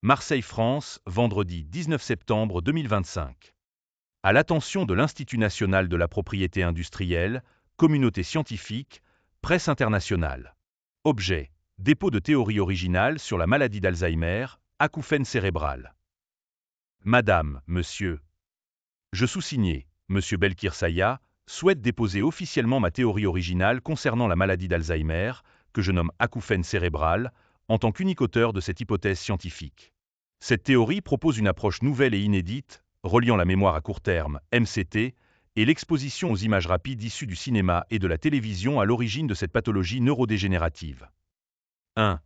Marseille, France, vendredi 19 septembre 2025. À l'attention de l'Institut national de la propriété industrielle, communauté scientifique, presse internationale. Objet: dépôt de théorie originale sur la maladie d'Alzheimer, acouphène cérébral. Madame, Monsieur. Je sous-signé, Monsieur Belkir Saya, souhaite déposer officiellement ma théorie originale concernant la maladie d'Alzheimer, que je nomme acouphène cérébral, en tant qu'unique auteur de cette hypothèse scientifique. Cette théorie propose une approche nouvelle et inédite, reliant la mémoire à court terme, MCT, et l'exposition aux images rapides issues du cinéma et de la télévision à l'origine de cette pathologie neurodégénérative. 1.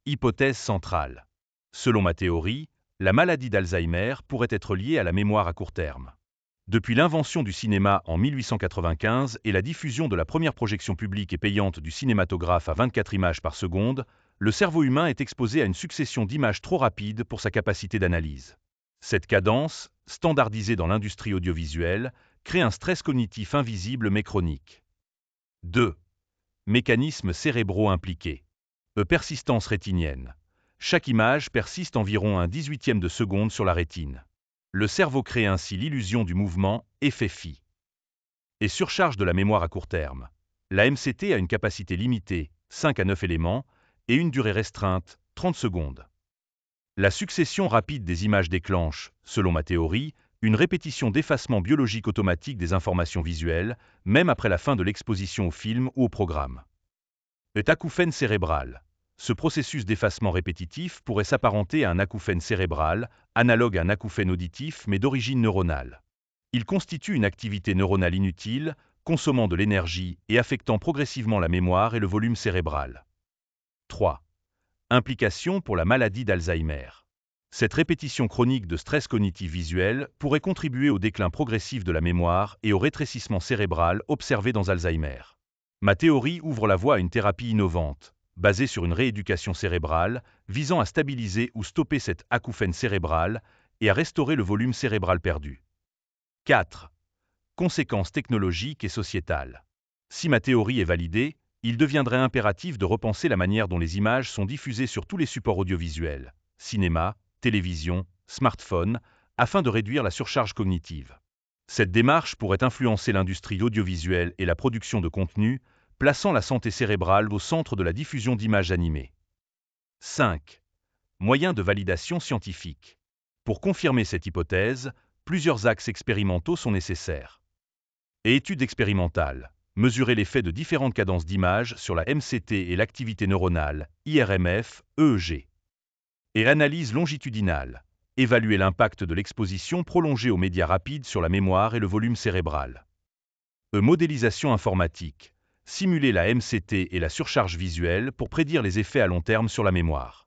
Hypothèse centrale. Selon ma théorie, la maladie d'Alzheimer pourrait être liée à la mémoire à court terme. Depuis l'invention du cinéma en 1895 et la diffusion de la première projection publique et payante du cinématographe à 24 images par seconde, le cerveau humain est exposé à une succession d'images trop rapides pour sa capacité d'analyse. Cette cadence, standardisée dans l'industrie audiovisuelle, crée un stress cognitif invisible mais chronique. 2. Mécanismes cérébraux impliqués. Persistance rétinienne. Chaque image persiste environ un 18e de seconde sur la rétine. Le cerveau crée ainsi l'illusion du mouvement, effet phi. Et surcharge de la mémoire à court terme. La MCT a une capacité limitée, 5 à 9 éléments, et une durée restreinte, 30 secondes. La succession rapide des images déclenche, selon ma théorie, une répétition d'effacement biologique automatique des informations visuelles, même après la fin de l'exposition au film ou au programme. Acouphène cérébral. Ce processus d'effacement répétitif pourrait s'apparenter à un acouphène cérébral, analogue à un acouphène auditif mais d'origine neuronale. Il constitue une activité neuronale inutile, consommant de l'énergie et affectant progressivement la mémoire et le volume cérébral. 3. Implication pour la maladie d'Alzheimer. Cette répétition chronique de stress cognitif visuel pourrait contribuer au déclin progressif de la mémoire et au rétrécissement cérébral observé dans Alzheimer. Ma théorie ouvre la voie à une thérapie innovante, basée sur une rééducation cérébrale, visant à stabiliser ou stopper cette acouphène cérébrale et à restaurer le volume cérébral perdu. 4. Conséquences technologiques et sociétales. Si ma théorie est validée, il deviendrait impératif de repenser la manière dont les images sont diffusées sur tous les supports audiovisuels, cinéma, télévision, smartphone, afin de réduire la surcharge cognitive. Cette démarche pourrait influencer l'industrie audiovisuelle et la production de contenu, plaçant la santé cérébrale au centre de la diffusion d'images animées. 5. Moyens de validation scientifique. Pour confirmer cette hypothèse, plusieurs axes expérimentaux sont nécessaires. Études expérimentales. Mesurer l'effet de différentes cadences d'images sur la MCT et l'activité neuronale, IRMF, EEG. Et analyse longitudinale. Évaluer l'impact de l'exposition prolongée aux médias rapides sur la mémoire et le volume cérébral. Modélisation informatique. Simuler la MCT et la surcharge visuelle pour prédire les effets à long terme sur la mémoire.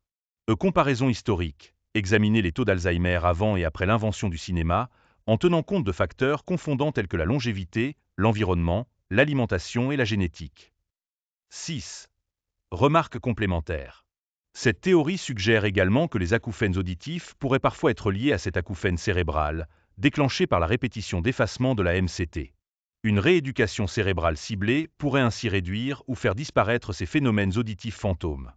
Comparaison historique. Examiner les taux d'Alzheimer avant et après l'invention du cinéma, en tenant compte de facteurs confondants tels que la longévité, l'environnement, l'alimentation et la génétique. 6. Remarque complémentaire. Cette théorie suggère également que les acouphènes auditifs pourraient parfois être liés à cet acouphène cérébral, déclenché par la répétition d'effacement de la MCT. Une rééducation cérébrale ciblée pourrait ainsi réduire ou faire disparaître ces phénomènes auditifs fantômes.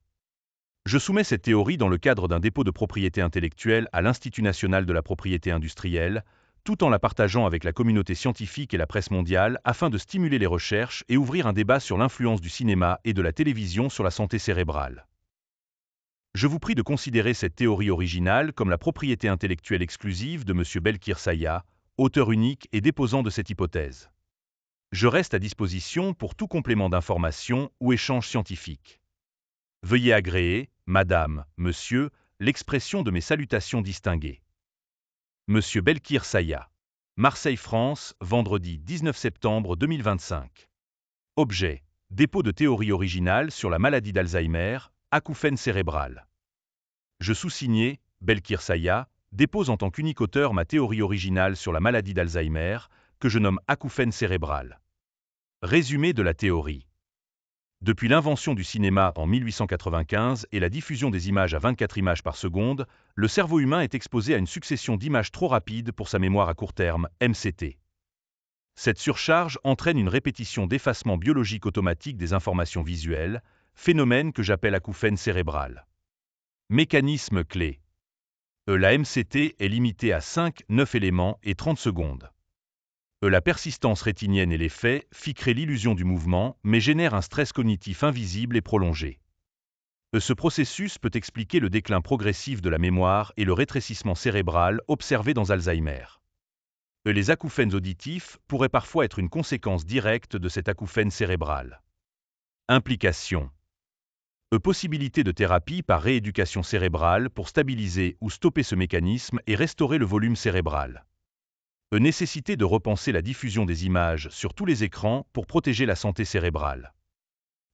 Je soumets cette théorie dans le cadre d'un dépôt de propriété intellectuelle à l'Institut national de la propriété industrielle, tout en la partageant avec la communauté scientifique et la presse mondiale afin de stimuler les recherches et ouvrir un débat sur l'influence du cinéma et de la télévision sur la santé cérébrale. Je vous prie de considérer cette théorie originale comme la propriété intellectuelle exclusive de M. Belkir Saya, auteur unique et déposant de cette hypothèse. Je reste à disposition pour tout complément d'information ou échange scientifique. Veuillez agréer, Madame, Monsieur, l'expression de mes salutations distinguées. Monsieur Belkir Saya. Marseille, France, vendredi 19 septembre 2025. Objet: dépôt de théorie originale sur la maladie d'Alzheimer, acouphène cérébral. Je sous-signé, Belkir Saya, dépose en tant qu'unique auteur ma théorie originale sur la maladie d'Alzheimer, que je nomme acouphène cérébral. Résumé de la théorie. Depuis l'invention du cinéma en 1895 et la diffusion des images à 24 images par seconde, le cerveau humain est exposé à une succession d'images trop rapides pour sa mémoire à court terme, MCT. Cette surcharge entraîne une répétition d'effacement biologique automatique des informations visuelles, phénomène que j'appelle acouphène cérébral. Mécanisme clé. La MCT est limitée à 5, 9 éléments et 30 secondes. La persistance rétinienne et l'effet créent l'illusion du mouvement, mais génèrent un stress cognitif invisible et prolongé. Ce processus peut expliquer le déclin progressif de la mémoire et le rétrécissement cérébral observé dans Alzheimer. Les acouphènes auditifs pourraient parfois être une conséquence directe de cet acouphène cérébral. Implications. Possibilité de thérapie par rééducation cérébrale pour stabiliser ou stopper ce mécanisme et restaurer le volume cérébral. Nécessité de repenser la diffusion des images sur tous les écrans pour protéger la santé cérébrale.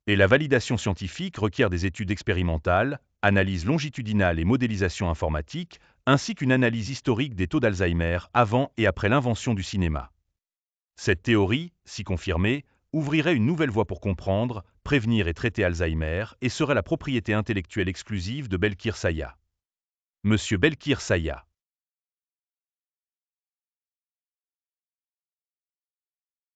Et la validation scientifique requiert des études expérimentales, analyse longitudinale et modélisation informatique, ainsi qu'une analyse historique des taux d'Alzheimer avant et après l'invention du cinéma. Cette théorie, si confirmée, ouvrirait une nouvelle voie pour comprendre, prévenir et traiter Alzheimer et serait la propriété intellectuelle exclusive de Belkir Saya. Monsieur Belkir Saya.